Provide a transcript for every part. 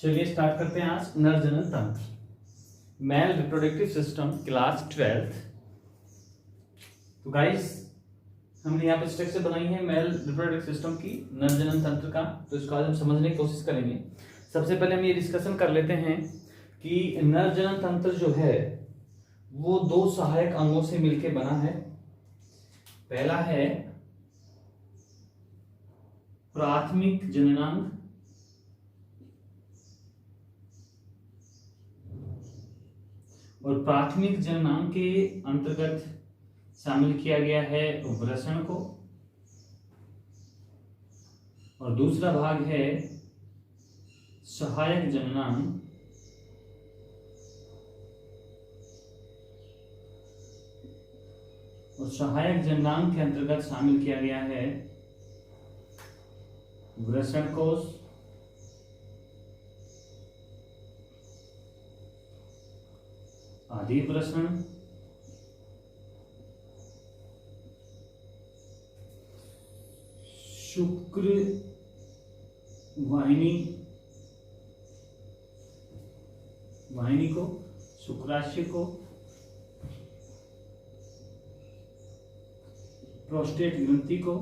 चलिए स्टार्ट करते हैं आज नर जनन तंत्र male reproductive system class 12th। तो गाइस हमने यहाँ पे स्ट्रक्चर बनाई है मेल रिप्रोडक्टिव सिस्टम की नर जनन तंत्र का। तो इसको आज हम समझने की कोशिश करेंगे। सबसे पहले हम ये डिस्कशन कर लेते हैं कि नर जनन तंत्र जो है वो दो सहायक अंगों से मिलकर बना है। पहला है प्राथमिक जननांग और प्राथमिक जननांग के अंतर्गत शामिल किया गया है वृषण को, और दूसरा भाग है सहायक जननांग और सहायक जननांग के अंतर्गत शामिल किया गया है वृषण कोश, आदि वृषण, शुक्र वाहिनी को, शुक्राशय को, प्रोस्टेट ग्रंथि को,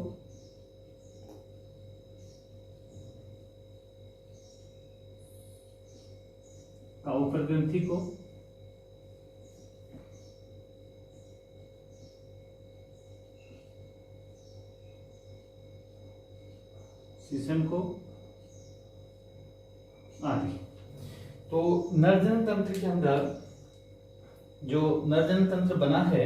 काउपर ग्रंथि को, सीसन को आदि। तो नरजनन तंत्र के अंदर जो नरजनन तंत्र बना है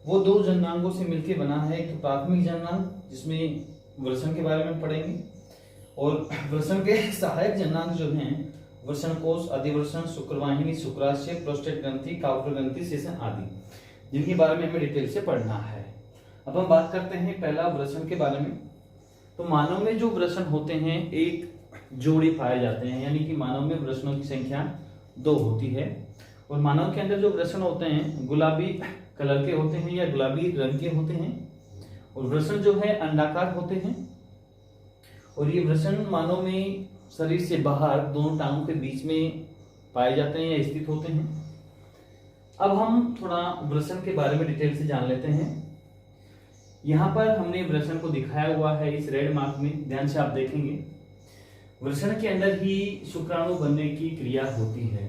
वो दो जननांगों से मिलकर बना है। एक तो प्राथमिक जननांग जिसमें वृषण के बारे में पढ़ेंगे, और वृषण के सहायक जननांग जो हैं वृषण कोश, अधिवृषण, शुक्रवाहिनी, शुक्राशय, प्रोस्टेट ग्रंथि, काउपर ग्रंथि, सीसन आदि, जिनके बारे में हमें डिटेल से पढ़ना है। अब हम बात करते हैं पहला वृषण के बारे में। तो मानव में जो वृषण होते हैं एक जोड़ी पाए जाते हैं, यानी कि मानव में वृषणों की संख्या 2 होती है। और मानव के अंदर जो वृषण होते हैं गुलाबी कलर के होते हैं या गुलाबी रंग के होते हैं, और वृषण जो है अंडाकार होते हैं। और ये वृषण मानव में शरीर से बाहर दोनों टांगों के बीच में पाए जाते हैं या स्थित होते हैं। अब हम थोड़ा वृषण के बारे में डिटेल से जान लेते हैं। यहाँ पर हमने वृषण को दिखाया हुआ है इस रेड मार्क में, ध्यान से आप देखेंगे। वृषण के अंदर ही शुक्राणु बनने की क्रिया होती है।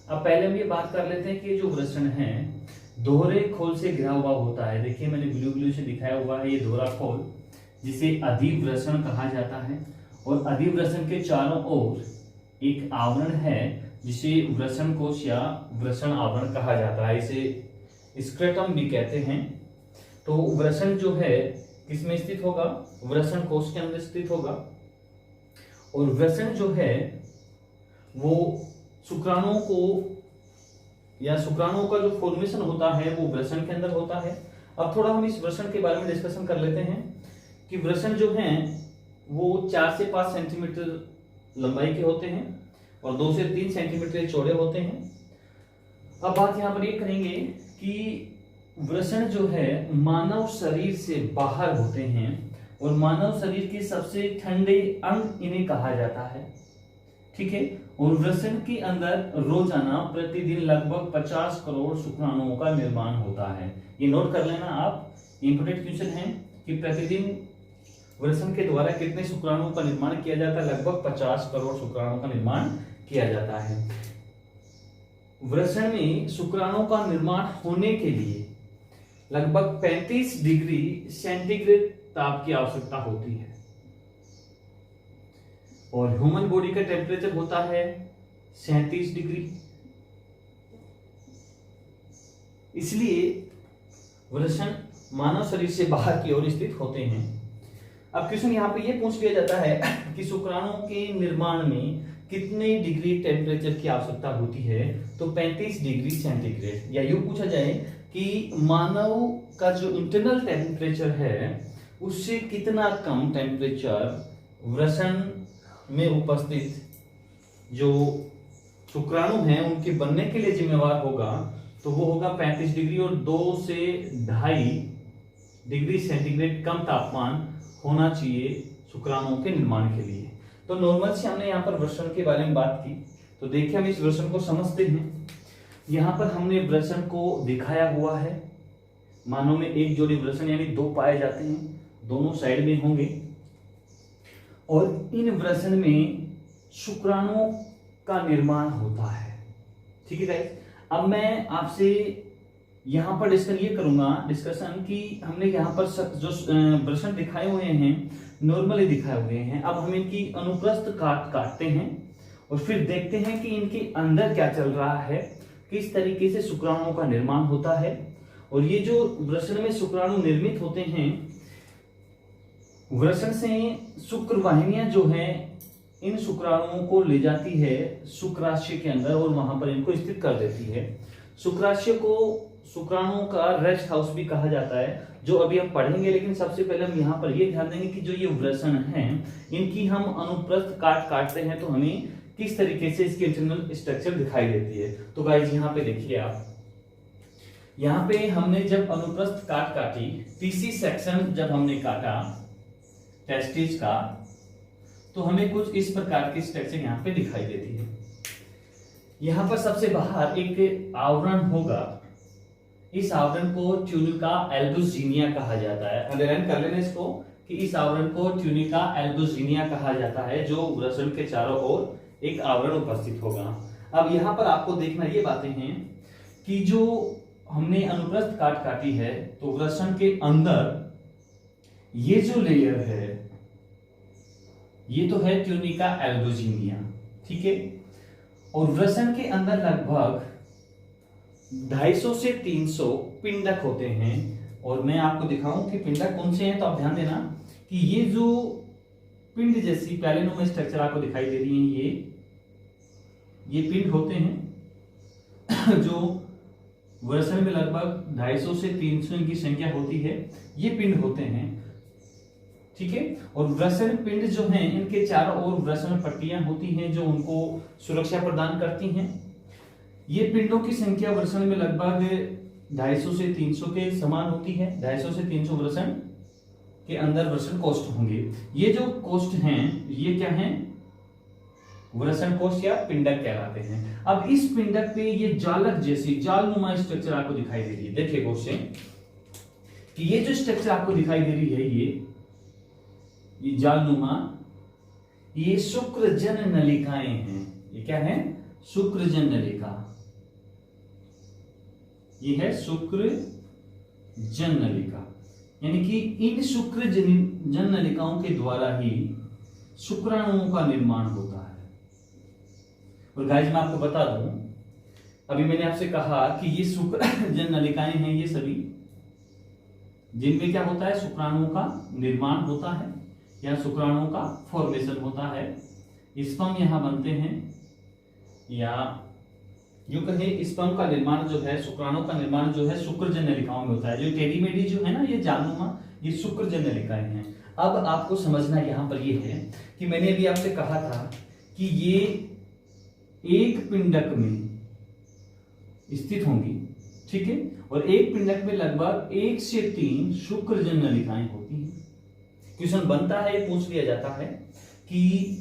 अब पहले हम ये बात कर लेते हैं कि जो वृषण है दोहरे खोल से घिरा हुआ होता है। देखिए मैंने ब्लू से दिखाया हुआ है ये दोहरा खोल, जिसे अधिवृषण कहा जाता है। और अधिवृषण के चारों ओर एक आवरण है जिसे वृषण कोश या वृषण आवरण कहा जाता है। इसे स्क्रेटम भी कहते हैं। तो वृषण जो है किसमें स्थित होगा? वृषण कोश के अंदर स्थित होगा। और वृषण जो है वो शुक्राणुओं को या शुक्राणुओं का जो फॉर्मेशन होता है वो वृषण के अंदर होता है। अब थोड़ा हम इस वृषण के बारे में डिस्कशन कर लेते हैं कि वृषण जो हैं वो 4 से 5 सेंटीमीटर लंबाई के होते हैं और 2 से 3 सेंटीमीटर चौड़े होते हैं। अब बात यहाँ पर ये करेंगे कि वृषण जो है मानव शरीर से बाहर होते हैं और मानव शरीर के सबसे ठंडे अंग इन्हें कहा जाता है, ठीक है। और वृषण के अंदर रोजाना प्रतिदिन लगभग 50 करोड़ शुक्राणुओं का निर्माण होता है। ये नोट कर लेना आप, इंपोर्टेंट क्वेश्चन है कि प्रतिदिन वृषण के द्वारा कितने शुक्राणुओं का निर्माण किया जाता है? लगभग 50 करोड़ शुक्राणुओं का निर्माण किया जाता है। वृषण में शुक्राणुओं का निर्माण होने के लिए लगभग 35 डिग्री सेंटीग्रेड ताप की आवश्यकता होती है। और ह्यूमन बॉडी का टेम्परेचर होता है 37 डिग्री। इसलिए वृषण मानव शरीर से बाहर की ओर स्थित होते हैं। अब क्वेश्चन यहाँ पे ये पूछ लिया जाता है कि शुक्राणुओं के निर्माण में कितने डिग्री टेम्परेचर की आवश्यकता होती है? तो 35 डिग्री सेंटीग्रेड। या यूं पूछा जाए कि मानव का जो इंटरनल टेम्परेचर है उससे कितना कम टेम्परेचर वृषण में उपस्थित जो शुक्राणु हैं उनके बनने के लिए जिम्मेवार होगा, तो वो होगा 35 डिग्री। और 2 से 2.5 डिग्री सेंटीग्रेड कम तापमान होना चाहिए शुक्राणुओं के निर्माण के लिए। तो तो नॉर्मल से हमने यहाँ पर वृषण के बारे में बात की, तो देखिए हम इस वृषण को समझते हैं। यहाँ पर हमने वृषण को दिखाया हुआ है, मानव में एक जोड़ी वृषण यानी दो पाए जाते हैं, दोनों साइड में होंगे और इन वृषण में शुक्राणुओं का निर्माण होता है। ठीक है गाइस, अब मैं आपसे यहाँ पर डिस्कशन कि हमने यहाँ पर जो वृषण दिखाए हुए हैं नॉर्मली दिखाए हुए हैं, अब हम इनकी अनुप्रस्थ काटते हैं और फिर देखते हैं कि इनके अंदर क्या चल रहा है, किस तरीके से शुक्राणुओं का निर्माण होता है। और ये जो वृषण में शुक्राणु निर्मित होते हैं, वृषण से शुक्र वाहिनियां जो है इन शुक्राणुओं को ले जाती है शुक्राशय के अंदर और वहां पर इनको स्थित कर देती है। शुक्राशय को शुक्राणुओं का रेस्ट हाउस भी कहा जाता है, जो अभी हम पढ़ेंगे। लेकिन सबसे पहले हम यहाँ पर ये ध्यान देंगे कि जो ये वृषण हैं इनकी हम अनुप्रस्थ काटते हैं तो हमें किस तरीके से इसकी इंटरनल स्ट्रक्चर दिखाई देती है। तो गाइस यहाँ पे देखिए आप, यहाँ पे हमने जब अनुप्रस्थ काटी, तीसरी सेक्शन जब हमने काटा टेस्टिस का, तो हमें कुछ इस प्रकार की स्ट्रक्चर यहाँ पे दिखाई देती है। यहाँ पर सबसे बाहर एक आवरण होगा, इस आवरण को ट्यूनिका एल्बुजिनिया कहा जाता है। अंडरलाइन कर लेना इसको कि इस आवरण को ट्यूनिका एल्बुजिनिया कहा जाता है, जो वृषण के चारों ओर एक आवरण उपस्थित होगा। अब यहाँ पर आपको देखना ये बातें हैं कि जो हमने अनुप्रस्थ काटी है, तो वृषण के अंदर ये जो लेयर है ये तो है ट्यूनिका एल्बुजिनिया, ठीक है। और वृषण के अंदर लगभग 250 से 300 पिंडक होते हैं। और मैं आपको दिखाऊं कि पिंडक कौन से हैं, तो आप ध्यान देना कि ये जो पिंड जैसी पैलिनोम स्ट्रक्चर आपको दिखाई दे रही है, ये पिंड होते हैं जो वृषण में लगभग 250 से 300 इनकी संख्या होती है, ये पिंड होते हैं, ठीक है। और वृषण पिंड जो हैं इनके चारों ओर वृषण पट्टियां होती हैं जो उनको सुरक्षा प्रदान करती हैं। ये पिंडों की संख्या वृषण में लगभग 250 से 300 के समान होती है। 250 से 300 वृषण के अंदर वृषण कोष्ठ होंगे। ये जो कोष्ठ हैं ये क्या हैं, वृषण कोष्ठ या पिंडक कहलाते हैं। अब इस पिंडक पे ये जालक जैसी जालनुमा स्ट्रक्चर आपको दिखाई दे रही है। देखिए गौर से कि ये जो स्ट्रक्चर आपको दिखाई दे रही है ये जालनुमा, ये शुक्रजन नलिकाएं हैं। ये क्या है, शुक्रजन नलिका, ये है शुक्रजन नलिका, यानी कि इन शुक्रजन नलिकाओं के द्वारा ही शुक्राणुओं का निर्माण होता है। और गाइस मैं आपको बता दूं, अभी मैंने आपसे कहा कि ये शुक्रजन नलिकाएं हैं, ये सभी जिनमें क्या होता है, शुक्राणुओं का निर्माण होता है या शुक्राणुओं का फॉर्मेशन होता है। स्पर्म यहां बनते हैं, या यूं कहें स्पर्म का निर्माण जो है, शुक्राणुओं का निर्माण जो है शुक्रजन नलिकाओं में होता है। जो टेढ़ी मेढ़ी जो है ना ये जालनुमा, ये शुक्रजन नलिकाएं हैं। अब आपको समझना यहाँ पर ये है कि मैंने अभी आपसे कहा था कि ये एक पिंडक में स्थित होंगी, ठीक है। और एक पिंडक में लगभग 1 से 3 शुक्रजन नलिकाएं होती हैं। क्वेश्चन बनता है, पूछ लिया जाता है कि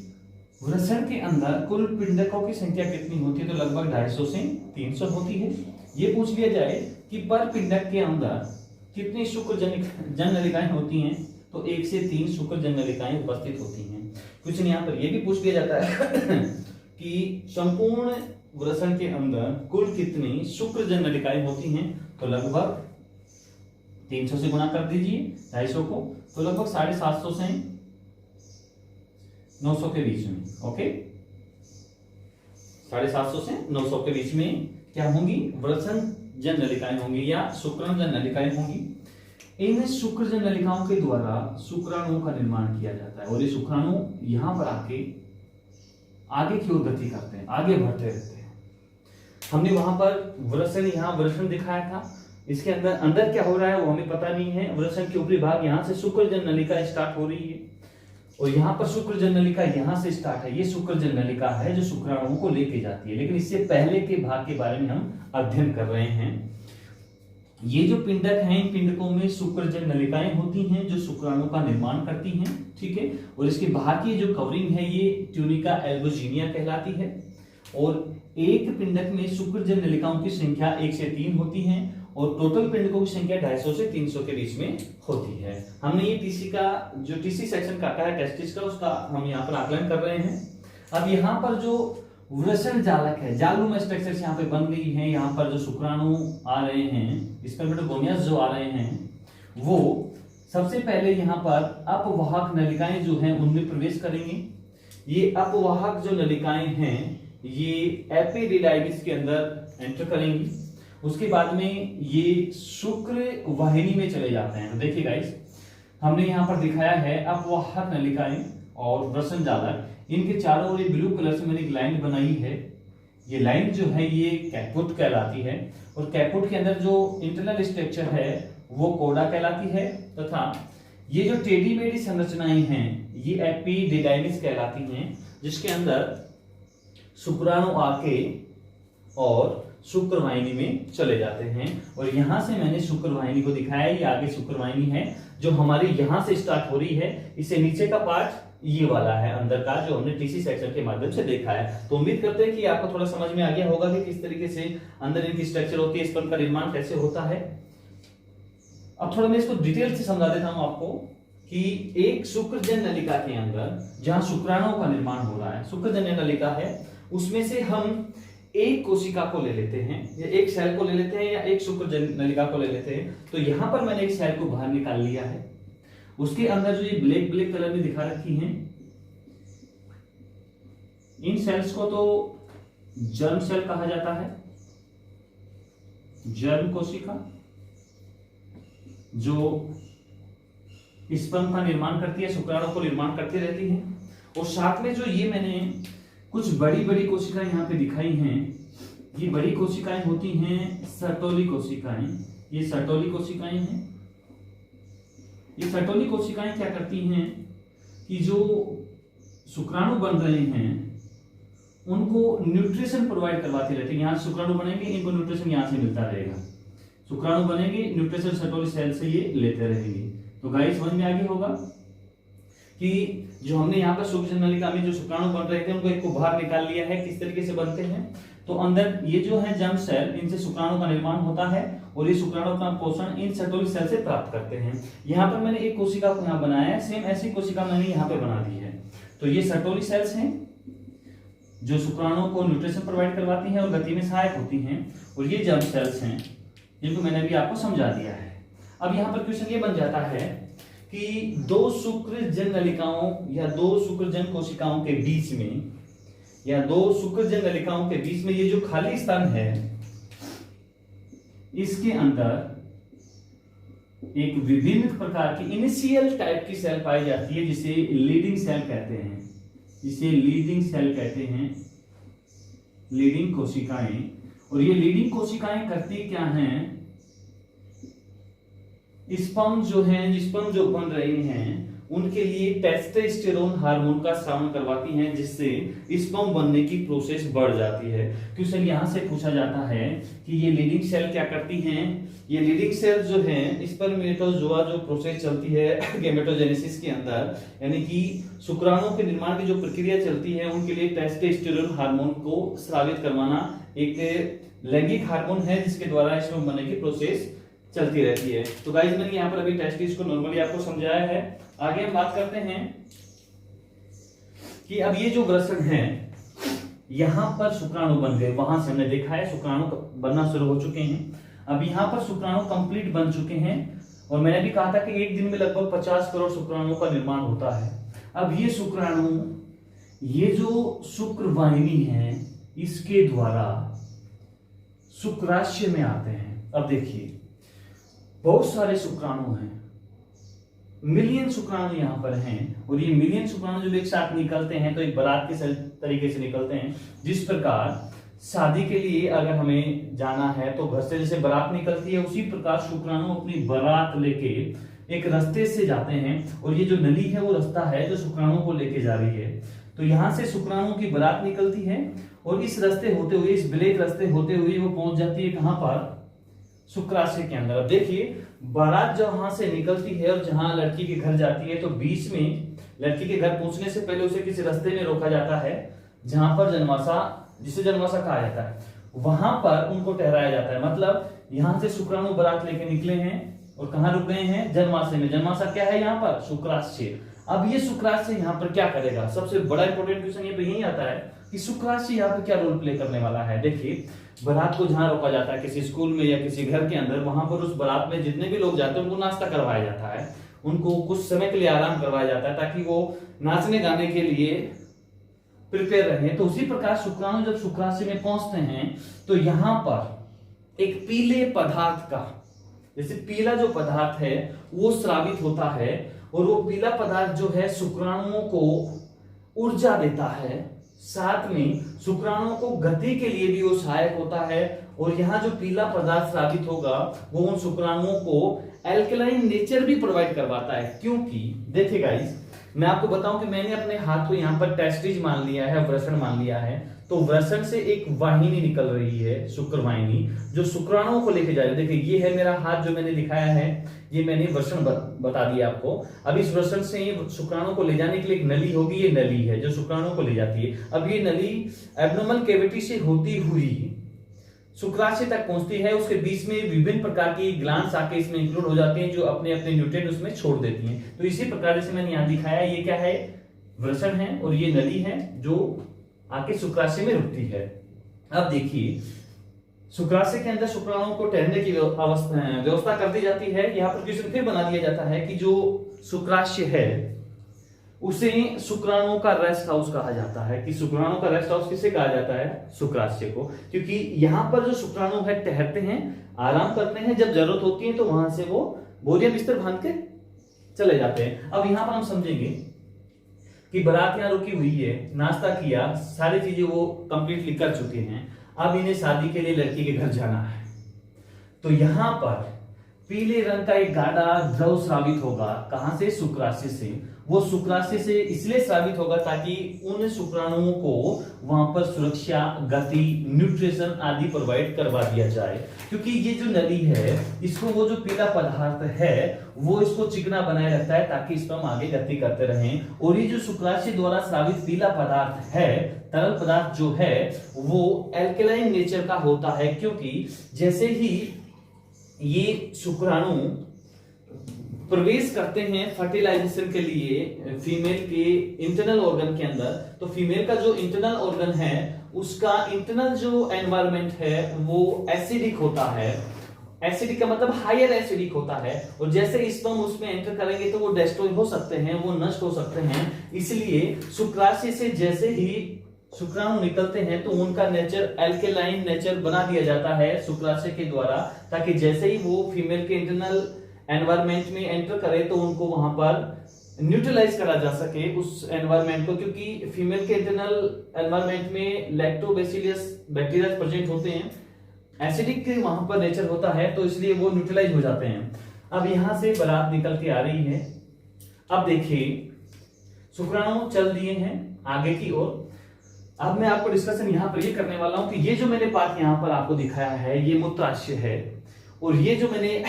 वृषण के अंदर कुल पिंडकों की संख्या कितनी होती है, तो लगभग 250 से 300 होती है। ये पूछ लिया जाए कि पर पिंडक के अंदर कितनी शुक्रजन नलिकाएं होती हैं, तो 1 से 3 शुक्रजन नलिकाएं उपस्थित होती हैं। क्वेश्चन यहाँ पर यह भी पूछ लिया जाता है कि संपूर्ण वृषण के अंदर कुल कितनी शुक्रजन नलिकाएं होती हैं, तो लगभग 300 से गुणा कर दीजिए 250 को, तो लगभग 750 से 900 के बीच में, ओके। 750 से 900 के बीच में क्या होंगी, वृषणजन नलिकाएं होंगी या शुक्रजन नलिकाएं होंगी। इन शुक्रजन नलिकाओं के द्वारा शुक्राणुओं का निर्माण किया जाता है और ये शुक्राणु यहां पर आके आगे की ओर गति करते हैं, आगे बढ़ते रहते हैं। हमने वहां पर वृषण, यहाँ वृषण दिखाया था, इसके अंदर अंदर क्या हो रहा है वो हमें पता नहीं है। वृषण के ऊपरी भाग यहाँ से शुक्रजन नलिका स्टार्ट हो रही है और यहाँ पर शुक्रजन नलिका यहाँ से स्टार्ट है। ये शुक्रजन नलिका है जो शुक्राणुओं को लेके जाती है। लेकिन इससे पहले के भाग के बारे में हम अध्ययन कर रहे हैं। ये जो पिंडक हैं, इन पिंडकों में शुक्रजन नलिकाएं होती हैं जो शुक्राणु का निर्माण करती हैं, ठीक है। और इसके बाहर की जो कवरिंग है ये ट्यूनिका एल्बुजिनिया कहलाती है। और एक पिंडक में शुक्रजन नलिकाओं की संख्या 1 से 3 होती है और टोटल पिंडकों की संख्या 250 से 300 के बीच में होती है। हमने ये टीसी का जो टीसी सेक्शन काटा है टेस्टिस का, उसका हम यहाँ पर आकलन कर रहे हैं। अब यहाँ पर जो वृषण जालक है, जालूम स्ट्रक्चर्स यहाँ पे बन गई हैं, यहाँ पर जो शुक्राणु आ रहे हैं, स्पर्मेटोगोनियस जो आ रहे हैं, वो सबसे पहले यहाँ पर अपवाहक नलिकाएं जो हैं उनमें प्रवेश करेंगी। ये अपवाहक जो नलिकाएं हैं ये एपिडिडाइमिस के अंदर एंटर करेंगी। उसके बाद में ये शुक्र वाहिनी में चले जाते हैं। देखिए गाइस, हमने यहाँ पर दिखाया है अपवाहक नलिकाएं और वृषण जालक, इनके चारों ओर ब्लू कलर से मैंने एक लाइन बनाई है। ये लाइन जो है ये कैपुट कहलाती है और कैपुट के अंदर जो इंटरनल स्ट्रक्चर है वो कोडा कहलाती है, तथा ये जो टेढ़ी मेढ़ी संरचनाएं हैं ये एपिडिडाइमिस कहलाती हैं, जिसके अंदर शुक्राणु आके और शुक्रवाहिनी में चले जाते हैं। और यहां से मैंने शुक्रवाहिनी को दिखाया, ये आगे शुक्रवाहिनी है जो हमारी यहां से स्टार्ट हो रही है। इससे नीचे का पार्ट ये वाला है अंदर का, जो हमने टीसी सेक्शन के माध्यम से देखा है। तो उम्मीद करते हैं कि आपको थोड़ा समझ में आ गया होगा कि किस तरीके से अंदर इनकी स्ट्रक्चर होती है, स्पर्म का निर्माण कैसे होता है। अब थोड़ा मैं इसको डिटेल से समझा देता हूं आपको कि एक शुक्रजन्य नलिका के अंदर जहां शुक्राणुओं का निर्माण हो रहा है, शुक्रजन्य नलिका है, उसमें से हम एक कोशिका को ले लेते हैं या एक सेल को ले लेते हैं या एक शुक्रजन्य नलिका को ले लेते हैं। तो यहां पर मैंने एक सेल को बाहर निकाल लिया है। उसके अंदर जो ये ब्लैक ब्लैक कलर में दिखा रखी हैं, इन सेल्स को तो जर्म सेल कहा जाता है। जर्म कोशिका जो स्पर्म का निर्माण करती है, शुक्राणु को निर्माण करती रहती है। और साथ में जो ये मैंने कुछ बड़ी बड़ी कोशिकाएं यहाँ पे दिखाई हैं, ये बड़ी कोशिकाएं होती हैं सर्टोली कोशिकाएं। ये सर्टोली कोशिकाएं हैं। ये सर्टोली कोशिकाएं क्या करती हैं कि जो शुक्राणु बन रहे हैं उनको न्यूट्रिशन प्रोवाइड करवाती रहती है। यहाँ शुक्राणु बनेंगे, इनको न्यूट्रिशन यहाँ से मिलता रहेगा। शुक्राणु बनेंगे, न्यूट्रिशन सर्टोली सेल से ये लेते रहेंगे। तो गाइस समझ में आगे होगा कि जो हमने यहाँ पर शुक्रजन्य नलिका में जो शुक्राणु बन रहे थे उनको एक को बाहर निकाल लिया है। किस तरीके से बनते हैं, तो अंदर ये जो है जर्म सेल, इनसे शुक्राणु का निर्माण होता है और ये शुक्राणु अपना पोषण इन सर्टोली सेल से प्राप्त करते हैं। यहाँ पर मैंने एक कोशिका को यहाँ बनाया है, सेम ऐसी कोशिका मैंने यहाँ पे बना दी है। तो ये सर्टोली सेल्स हैं जो शुक्राणुओं को न्यूट्रिशन प्रोवाइड करवाती हैं और गति में सहायक होती हैं, और ये जर्म सेल्स हैं जिनको मैंने भी आपको समझा दिया है। अब यहाँ पर क्वेश्चन ये बन जाता है कि दो शुक्रजन्य नलिकाओं या दो शुक्रजन्य कोशिकाओं के बीच में या दो शुक्रजन्य नलिकाओं के बीच में ये जो खाली स्थान है, इसके अंदर एक विभिन्न प्रकार की इनिशियल टाइप की सेल पाई जाती है जिसे लीडिंग सेल कहते हैं। जिसे लीडिंग सेल कहते हैं, लीडिंग कोशिकाएं। और ये लीडिंग कोशिकाएं करती क्या हैं, स्पर्म जो हैं, स्पर्म जो बन रहे हैं उनके लिए टेस्टोस्टेरोन हार्मोन का स्रावन करवाती हैं, जिससे स्पर्म बनने की प्रोसेस बढ़ जाती है। क्वेश्चन यहां से पूछा जाता है कि ये लीडिंग सेल क्या करती हैं। ये लीडिंग सेल जो हैं, स्पर्मेटोजोआ जो प्रोसेस चलती है गैमेटोजेनेसिस के अंदर, यानी कि शुक्राणुओं के निर्माण की जो प्रक्रिया चलती है, उनके लिए टेस्टोस्टेरोन हार्मोन को स्रावित करवाना एक लैंगिक हार्मोन है जिसके द्वारा स्पर्म बनने की प्रोसेस चलती रहती है। तो गाइस मैंने यहाँ पर अभी टेस्टिस को नॉर्मली आपको समझाया है। आगे हम बात करते हैं कि अब ये जो वृषण है, यहां पर शुक्राणु बन गए, वहां से हमने देखा है शुक्राणु बनना शुरू हो चुके हैं। अब यहाँ पर शुक्राणु कंप्लीट बन चुके हैं और मैंने भी कहा था कि एक दिन में लगभग 50 करोड़ शुक्राणुओं का निर्माण होता है। अब ये शुक्राणु, ये जो शुक्रवाहिनी है, इसके द्वारा शुक्राशय में आते हैं। अब देखिए बहुत सारे शुक्राणु हैं, मिलियन शुक्राणु यहाँ पर हैं, और ये मिलियन शुक्राणु जब एक साथ निकलते हैं तो एक बारात के तरीके से निकलते हैं। जिस प्रकार शादी के लिए अगर हमें जाना है तो घर से जैसे बारात निकलती है, उसी प्रकार शुक्राणु अपनी बारात लेके एक रास्ते से जाते हैं, और ये जो नली है वो रास्ता है जो शुक्राणु को लेके जा रही है। तो यहाँ से शुक्राणु की बारात निकलती है और इस रास्ते होते हुए, इस ब्लैक रास्ते होते हुए वो पहुंच जाती है कहां पर, शुक्राशय के अंदर। अब देखिए बारात जहां से निकलती है और जहां लड़की के घर जाती है, तो बीच में लड़की के घर पहुंचने से पहले उसे किसी रास्ते में रोका जाता है, जहां पर जनमासा, जिसे जनमासा कहा जाता है, वहां पर उनको ठहराया जाता है। मतलब यहां से शुक्राणु बारात लेके निकले हैं और कहां रुक गए हैं? जनमासे में। जनमासा क्या है यहाँ पर? शुक्राशय। अब ये शुक्राशय यहाँ पर क्या करेगा? सबसे बड़ा इंपॉर्टेंट क्वेश्चन ये पे यही आता है कि शुक्राशय यहाँ पर क्या रोल प्ले करने वाला है। देखिए बारात को जहां रोका जाता है किसी स्कूल में या किसी घर के अंदर, वहां पर उस बारात में जितने भी लोग जाते हैं उनको नाश्ता करवाया जाता है, उनको कुछ समय के लिए आराम करवाया जाता है ताकि वो नाचने गाने के लिए प्रिपेयर रहे। तो उसी प्रकार शुक्राणु जब शुक्राशय में पहुंचते हैं तो यहां पर एक पीले पदार्थ का, जैसे पीला जो पदार्थ है वो स्रावित होता है, और वो पीला पदार्थ जो है शुक्राणुओं को ऊर्जा देता है, साथ में शुक्राणुओं को गति के लिए भी वो सहायक होता है। और यहाँ जो पीला पदार्थ स्रावित होगा वो उन शुक्राणुओं को एल्कलाइन नेचर भी प्रोवाइड करवाता है। क्योंकि देखिए गाइस, मैं आपको बताऊं कि मैंने अपने हाथ को यहाँ पर टेस्टिज मान लिया है, वृषण मान लिया है, तो वृषण से एक वाहिनी निकल रही है, शुक्र वाहिनी, जो शुक्राणुओं को लेके जा रही है। देखिए ये है मेरा हाथ जो मैंने दिखाया है, ये मैंने वृषण बता दिया आपको। अब इस वृषण से शुक्राणु को ले जाने के लिए एक नली होगी, ये नली है जो शुक्राणु को ले जाती है। अब ये नली एब्डोमेनल कैविटी से होती हुई शुक्राशय तक पहुंचती है, उसके बीच में विभिन्न प्रकार की ग्लैंड्स आके इसमें इंक्लूड हो जाती हैं जो अपने अपने न्यूट्रिएंट उसमें छोड़ देती हैं। तो इसी प्रकार जैसे मैंने यहाँ दिखाया, ये क्या है? वृषण है, और ये नली है जो आके शुक्राशय में रुकती है। अब देखिए शुक्राशय के अंदर शुक्राणुओं को ठहरने की व्यवस्था कर दी जाती है। यहाँ पर क्वेश्चन फिर बना दिया जाता है कि जो शुक्राशय है उसे शुक्राणुओं का रेस्ट हाउस कहा जाता है। कि शुक्राणुओं का रेस्ट हाउस किसे कहा जाता है? शुक्राशय को। क्योंकि यहाँ पर जो शुक्राणु है ठहरते हैं, आराम करते हैं, जब जरूरत होती है तो वहां से वो बोरिया बिस्तर बांध के चले जाते हैं। अब यहाँ पर हम समझेंगे कि बारात यहाँ रुकी हुई है, नाश्ता किया, सारी चीजें वो कंप्लीटली कर चुके हैं, अब इन्हें शादी के लिए लड़की के घर जाना है। तो यहां पर पीले रंग का एक गाढ़ा द्रव स्रावित होगा। कहां से? शुक्राशय से। वो शुक्राशय से इसलिए स्रावित होगा ताकि उन शुक्राणुओं को वहां पर सुरक्षा, गति, न्यूट्रिशन आदि प्रोवाइड करवा दिया जाए। क्योंकि ये जो नली है, इसको वो जो पीला पदार्थ है वो इसको चिकना बनाए रखता है ताकि इस पर आगे गति करते रहें। और ये जो शुक्राशय द्वारा स्रावित पीला पदार्थ है, तरल पदार्थ जो है, वो एल्कलाइन नेचर का होता है। क्योंकि जैसे ही ये शुक्राणु प्रवेश करते हैं फर्टिलाइजेशन के लिए फीमेल के इंटरनल ऑर्गन के अंदर, तो फीमेल का जो इंटरनल ऑर्गन है उसका इंटरनल जो एनवायरनमेंट है वो एसिडिक होता है। एसिडिक का मतलब हायर एसिडिक होता है, और जैसे स्पर्म उसमें एंटर करेंगे तो वो डिस्ट्रॉय हो सकते हैं, वो नष्ट हो सकते हैं। इसलिए शुक्राशय से जैसे ही शुक्राणु निकलते हैं तो उनका नेचर एल्केलाइन नेचर बना दिया जाता है शुक्राशय के द्वारा, ताकि जैसे ही वो फीमेल के इंटरनल एनवायरनमेंट में एंटर करे तो उनको वहां पर न्यूट्रलाइज करा जा सके उस एनवायरनमेंट को। क्योंकि फीमेल के इंटरनल एनवायरनमेंट में लैक्टोबैसिलस बैक्टीरिया प्रेजेंट होते हैं, एसिडिक वहां पर नेचर होता है, तो इसलिए वो न्यूट्रलाइज हो जाते हैं। अब यहां से बारात निकल के आ रही है। अब देखिए शुक्राणु चल दिए हैं आगे की ओर। अब मैं आपको डिस्कशन यहां पर ये करने वाला हूं कि ये जो मैंने पार्ट यहां पर आपको दिखाया है ये मूत्राशय है, और ये जो मैंने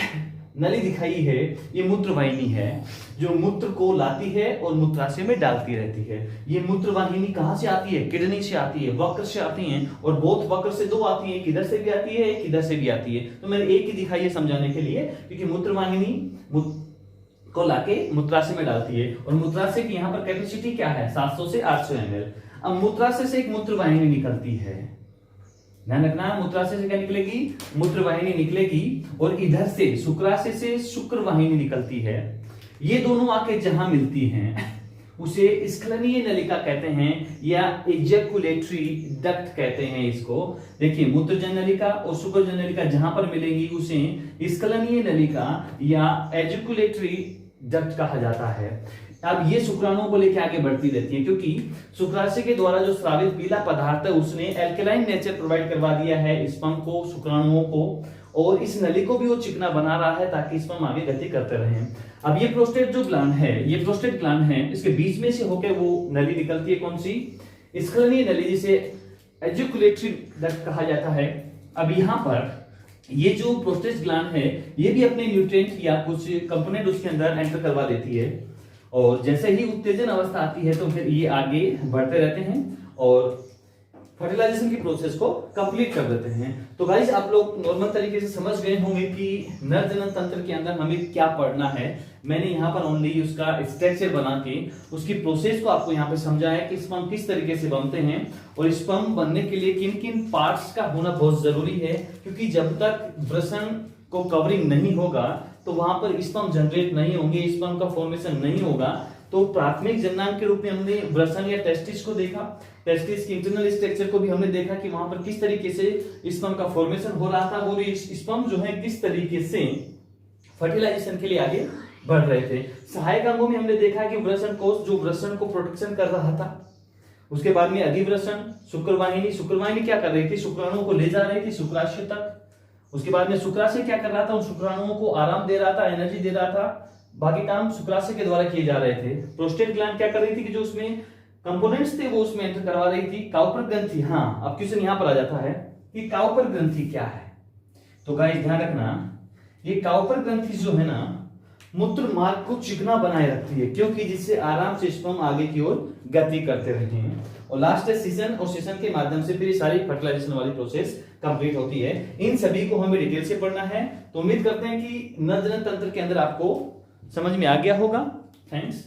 नली दिखाई है ये मूत्रवाहिनी है जो मूत्र को लाती है और मूत्राशय में डालती रहती है। ये मूत्रवाहिनी कहां से आती है? किडनी से आती है, वक्र से आती है, और बहुत वक्र से दो आती है, किधर से भी आती है, किधर से भी आती है। तो मैंने एक ही दिखाई है समझाने के लिए, क्योंकि मूत्रवाहिनी को लाके मूत्राशय में डालती है, और मूत्राशय की यहाँ पर कैपेसिटी क्या है? 700 से 800 ml। अब मूत्राशय से एक मूत्रवाहिनी निकलती है, ध्यान रखना, मूत्राशय से क्या निकलेगी? मूत्रवाहिनी निकलेगी, और इधर से शुक्राशय से शुक्रवाहिनी निकलती है। ये दोनों आके जहां मिलती हैं उसे स्खलनीय नलिका कहते हैं, या एजैकुलेटरी डक्ट कहते हैं इसको। देखिए मूत्रजन नलिका और शुक्रजन नलिका जहां पर मिलेंगी उसे स्खलनीय नलिका या एजैकुलेटरी डक्ट कहा जाता है। अब ये शुक्राणुओं को लेकर आगे बढ़ती रहती है, क्योंकि शुक्राशय के द्वारा जो स्रावित पीला पदार्थ है उसने एल्कलाइन नेचर प्रोवाइड करवा दिया है स्पर्म को, शुक्राणुओं को, और इस नली को भी वो चिकना बना रहा है ताकि स्पर्म आगे गति करते रहें। अब ये प्रोस्टेट जो ग्लैंड है, ये प्रोस्टेट ग्लैंड है, इसके बीच में से होकर वो नली निकलती है, कौन सी? स्खलनीय नली, जिसे एजैकुलेटरी डक्ट कहा जाता है। अब यहाँ पर ये जो प्रोस्टेट ग्लैंड है ये भी अपने न्यूट्रिएंट या कुछ कंपोनेंट उसके अंदर एंटर करवा देती है, और जैसे ही उत्तेजन अवस्था आती है तो फिर ये आगे बढ़ते रहते हैं और फर्टिलाइजेशन की प्रोसेस को कंप्लीट कर देते हैं। तो गाइस आप लोग नॉर्मल तरीके से समझ गए होंगे कि नर जनन तंत्र के अंदर हमें क्या पढ़ना है। मैंने यहाँ पर ओनली उसका स्ट्रक्चर बना के उसकी प्रोसेस को आपको यहाँ पे समझाया कि स्पर्म किस तरीके से बनते हैं और स्पर्म बनने के लिए किन किन पार्ट्स का होना बहुत जरूरी है, क्योंकि जब तक वृषण को कवरिंग नहीं होगा तो वहां पर स्पर्म जनरेट नहीं होंगे, स्पर्म का फॉर्मेशन नहीं होगा। तो प्राथमिक जननांग के रूप में हमने वृषण या टेस्टिस को देखा, टेस्टिस की इंटरनल स्ट्रक्चर को भी हमने देखा कि वहां पर किस तरीके से स्पर्म का फॉर्मेशन हो रहा था और स्पर्म जो है किस तरीके से फर्टिलाइजेशन के लिए आगे बढ़ रहे थे। सहायक अंगों में हमने देखा कि वृषण कोष जो वृषण को प्रोटेक्शन कर रहा था, उसके बाद में अधिवृषण, शुक्रवाहिनी, शुक्रवाहिनी क्या कर रही थी, शुक्राणुओं को ले जा रही थी शुक्राशय तक। उसके बाद में शुक्राशय क्या कर रहा था, उन शुक्राणुओं को आराम दे रहा था, एनर्जी दे रहा था, बाकी काम शुक्राशय के द्वारा किए जा रहे थे। प्रोस्टेट ग्लैंड क्या कर रही थी कि जो उसमें कंपोनेंट्स थे वो उसमें एंटर करवा रही थी। काउपर ग्रंथि, हाँ अब क्वेश्चन यहां पर आ जाता है कि काउपर ग्रंथि क्या है। तो गाइस ध्यान रखना, ये काउपर ग्रंथि जो है ना मूत्र मार्ग को चिकना बनाए रखती है, क्योंकि जिससे आराम से स्पर्म आगे की ओर गति करते रहते हैं। और लास्ट है सीजन, और सीजन के माध्यम से फिर ये सारी फर्टिलाइजेशन वाली प्रोसेस कंप्लीट होती है। इन सभी को हमें डिटेल से पढ़ना है। तो उम्मीद करते हैं कि नर जनन तंत्र के अंदर आपको समझ में आ गया होगा। थैंक्स।